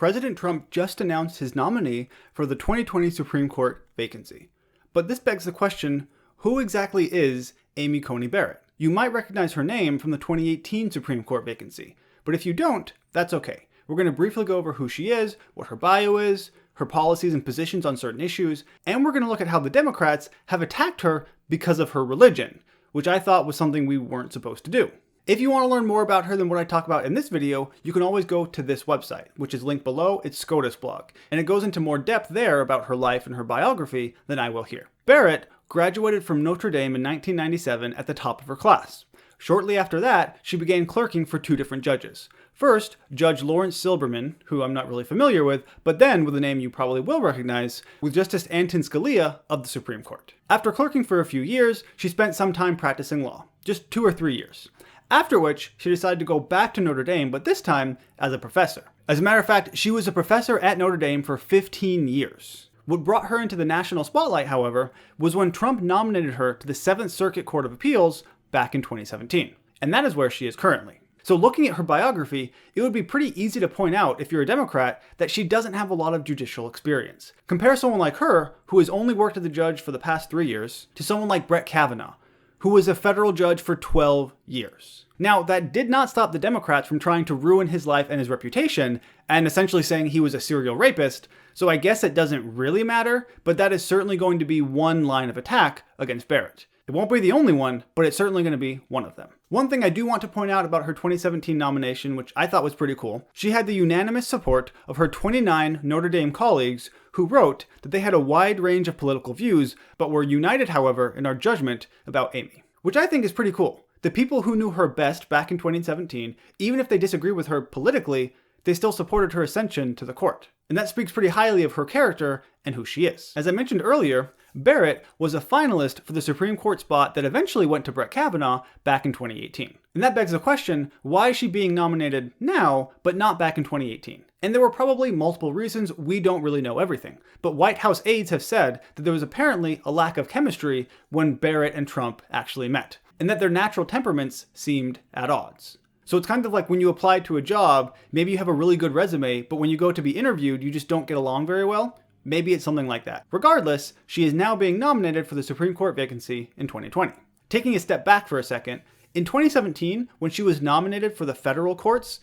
President Trump just announced his nominee for the 2020 Supreme Court vacancy. But this begs the question, who exactly is Amy Coney Barrett? You might recognize her name from the 2018 Supreme Court vacancy, but if you don't, that's okay. We're going to briefly go over who she is, what her bio is, her policies and positions on certain issues, and we're going to look at how the Democrats have attacked her because of her religion, which I thought was something we weren't supposed to do. If you want to learn more about her than what I talk about in this video, you can always go to this website, which is linked below. It's SCOTUS blog, and it goes into more depth there about her life and her biography than I will here. Barrett graduated from Notre Dame in 1997 at the top of her class. Shortly after that, she began clerking for two different judges. First, Judge Lawrence Silberman, who I'm not really familiar with, but then with a name you probably will recognize, with Justice Antonin Scalia of the Supreme Court. After clerking for a few years, she spent some time practicing law, just 2 or 3 years. After which, she decided to go back to Notre Dame, but this time as a professor. As a matter of fact, she was a professor at Notre Dame for 15 years. What brought her into the national spotlight, however, was when Trump nominated her to the 7th Circuit Court of Appeals back in 2017. And that is where she is currently. So looking at her biography, it would be pretty easy to point out, if you're a Democrat, that she doesn't have a lot of judicial experience. Compare someone like her, who has only worked as a judge for the past 3 years, to someone like Brett Kavanaugh, who was a federal judge for 12 years. Now, that did not stop the Democrats from trying to ruin his life and his reputation, and essentially saying he was a serial rapist, so I guess it doesn't really matter, but that is certainly going to be one line of attack against Barrett. It won't be the only one, but it's certainly going to be one of them. One thing I do want to point out about her 2017 nomination, which I thought was pretty cool, she had the unanimous support of her 29 Notre Dame colleagues who wrote that they had a wide range of political views, but were united, however, in our judgment about Amy, which I think is pretty cool. The people who knew her best back in 2017, even if they disagree with her politically, they still supported her ascension to the court. And that speaks pretty highly of her character and who she is. As I mentioned earlier, Barrett was a finalist for the Supreme Court spot that eventually went to Brett Kavanaugh back in 2018. And that begs the question, why is she being nominated now, but not back in 2018? And there were probably multiple reasons. We don't really know everything. But White House aides have said that there was apparently a lack of chemistry when Barrett and Trump actually met, and that their natural temperaments seemed at odds. So it's kind of like when you apply to a job, maybe you have a really good resume, but when you go to be interviewed, you just don't get along very well. Maybe it's something like that. Regardless, she is now being nominated for the Supreme Court vacancy in 2020. Taking a step back for a second, in 2017, when she was nominated for the federal courts,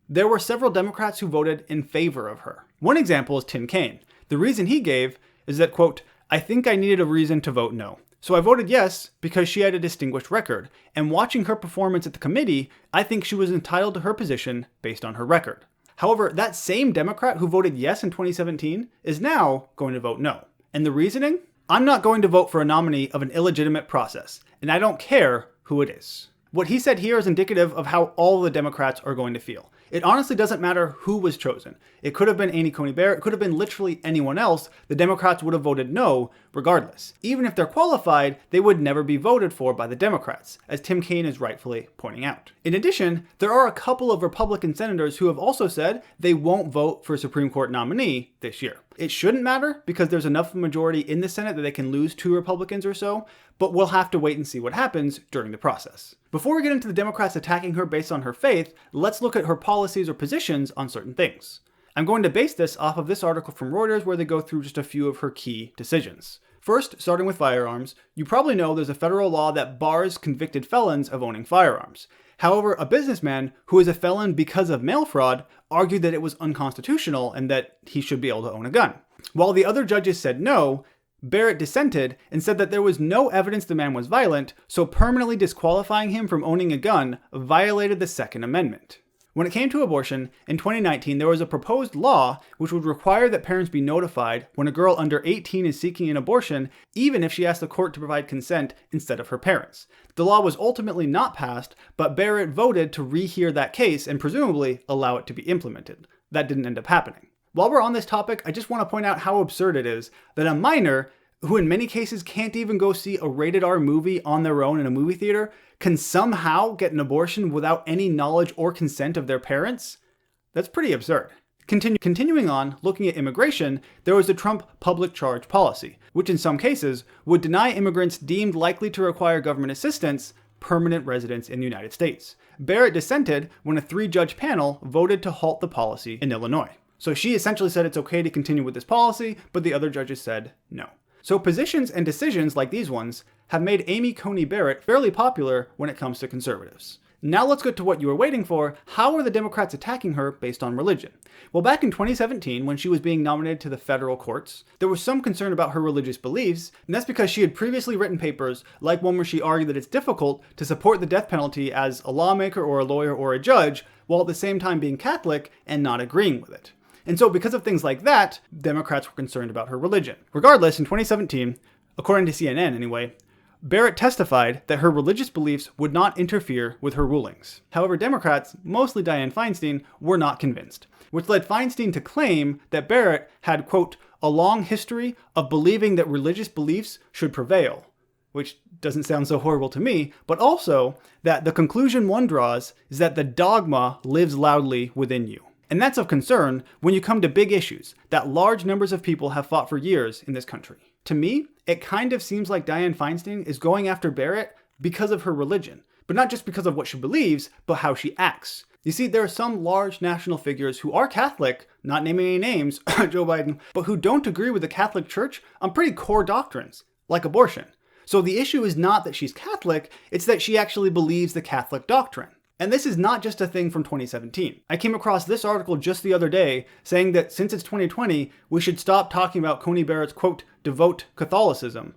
there were several Democrats who voted in favor of her. One example is Tim Kaine. The reason he gave is that, quote, "I think I needed a reason to vote no. So I voted yes because she had a distinguished record, and watching her performance at the committee, I think she was entitled to her position based on her record." However, that same Democrat who voted yes in 2017 is now going to vote no. And the reasoning? I'm not going to vote for a nominee of an illegitimate process, and I don't care who it is. What he said here is indicative of how all the Democrats are going to feel. It honestly doesn't matter who was chosen. It could have been Amy Coney Barrett, it could have been literally anyone else. The Democrats would have voted no regardless. Even if they're qualified, they would never be voted for by the Democrats, as Tim Kaine is rightfully pointing out. In addition, there are a couple of Republican senators who have also said they won't vote for a Supreme Court nominee this year. It shouldn't matter because there's enough of a majority in the Senate that they can lose 2 Republicans or so, but we'll have to wait and see what happens during the process. Before we get into the Democrats attacking her based on her faith, let's look at her policies or positions on certain things. I'm going to base this off of this article from Reuters where they go through just a few of her key decisions. First, starting with firearms, you probably know there's a federal law that bars convicted felons of owning firearms. However, a businessman who is a felon because of mail fraud argued that it was unconstitutional and that he should be able to own a gun. While the other judges said no, Barrett dissented and said that there was no evidence the man was violent, so permanently disqualifying him from owning a gun violated the Second Amendment. When it came to abortion, in 2019 there was a proposed law which would require that parents be notified when a girl under 18 is seeking an abortion, even if she asked the court to provide consent instead of her parents. The law was ultimately not passed, but Barrett voted to rehear that case and presumably allow it to be implemented. That didn't end up happening. While we're on this topic, I just want to point out how absurd it is that a minor, who in many cases can't even go see a rated R movie on their own in a movie theater, can somehow get an abortion without any knowledge or consent of their parents? That's pretty absurd. Continuing on, looking at immigration, there was the Trump public charge policy, which in some cases would deny immigrants deemed likely to require government assistance permanent residence in the United States. Barrett dissented when a 3-judge panel voted to halt the policy in Illinois. So she essentially said it's okay to continue with this policy, but the other judges said no. So positions and decisions like these ones have made Amy Coney Barrett fairly popular when it comes to conservatives. Now let's get to what you were waiting for. How are the Democrats attacking her based on religion? Well, back in 2017, when she was being nominated to the federal courts, there was some concern about her religious beliefs, and that's because she had previously written papers like one where she argued that it's difficult to support the death penalty as a lawmaker or a lawyer or a judge, while at the same time being Catholic and not agreeing with it. And so because of things like that, Democrats were concerned about her religion. Regardless, in 2017, according to CNN anyway, Barrett testified that her religious beliefs would not interfere with her rulings. However, Democrats, mostly Dianne Feinstein, were not convinced, which led Feinstein to claim that Barrett had, quote, a long history of believing that religious beliefs should prevail, which doesn't sound so horrible to me, but also that the conclusion one draws is that the dogma lives loudly within you. And that's of concern when you come to big issues that large numbers of people have fought for years in this country. To me, it kind of seems like Dianne Feinstein is going after Barrett because of her religion, but not just because of what she believes, but how she acts. You see, there are some large national figures who are Catholic, not naming any names, Joe Biden, but who don't agree with the Catholic Church on pretty core doctrines, like abortion. So the issue is not that she's Catholic, it's that she actually believes the Catholic doctrine. And this is not just a thing from 2017. I came across this article just the other day saying that since it's 2020, we should stop talking about Coney Barrett's, quote, devout Catholicism,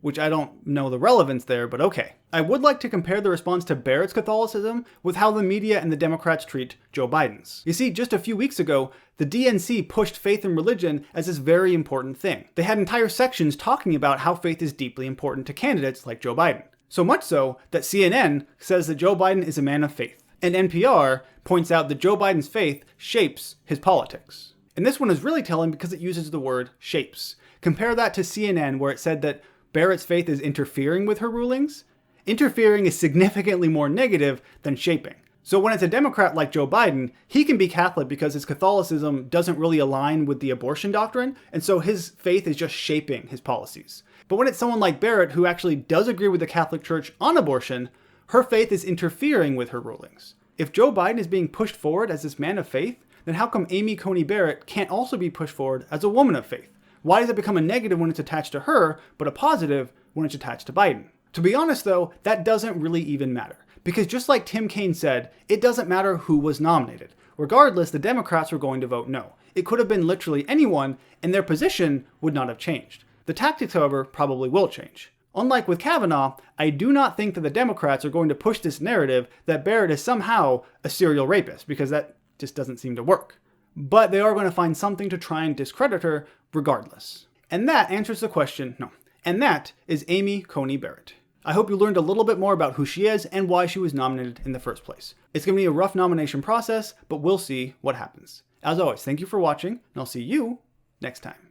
which I don't know the relevance there, but okay. I would like to compare the response to Barrett's Catholicism with how the media and the Democrats treat Joe Biden's. You see, just a few weeks ago, the DNC pushed faith and religion as this very important thing. They had entire sections talking about how faith is deeply important to candidates like Joe Biden. So much so that CNN says that Joe Biden is a man of faith, and NPR points out that Joe Biden's faith shapes his politics. And this one is really telling because it uses the word shapes. Compare that to CNN where it said that Barrett's faith is interfering with her rulings. Interfering is significantly more negative than shaping. So when it's a Democrat like Joe Biden, he can be Catholic because his Catholicism doesn't really align with the abortion doctrine, and so his faith is just shaping his policies. But when it's someone like Barrett who actually does agree with the Catholic Church on abortion, her faith is interfering with her rulings. If Joe Biden is being pushed forward as this man of faith, then how come Amy Coney Barrett can't also be pushed forward as a woman of faith? Why does it become a negative when it's attached to her, but a positive when it's attached to Biden? To be honest though, that doesn't really even matter. Because just like Tim Kaine said, it doesn't matter who was nominated. Regardless, the Democrats were going to vote no. It could have been literally anyone, and their position would not have changed. The tactics, however, probably will change. Unlike with Kavanaugh, I do not think that the Democrats are going to push this narrative that Barrett is somehow a serial rapist, because that just doesn't seem to work. But they are going to find something to try and discredit her regardless. And that answers the question, and that is Amy Coney Barrett. I hope you learned a little bit more about who she is and why she was nominated in the first place. It's going to be a rough nomination process, but we'll see what happens. As always, thank you for watching, and I'll see you next time.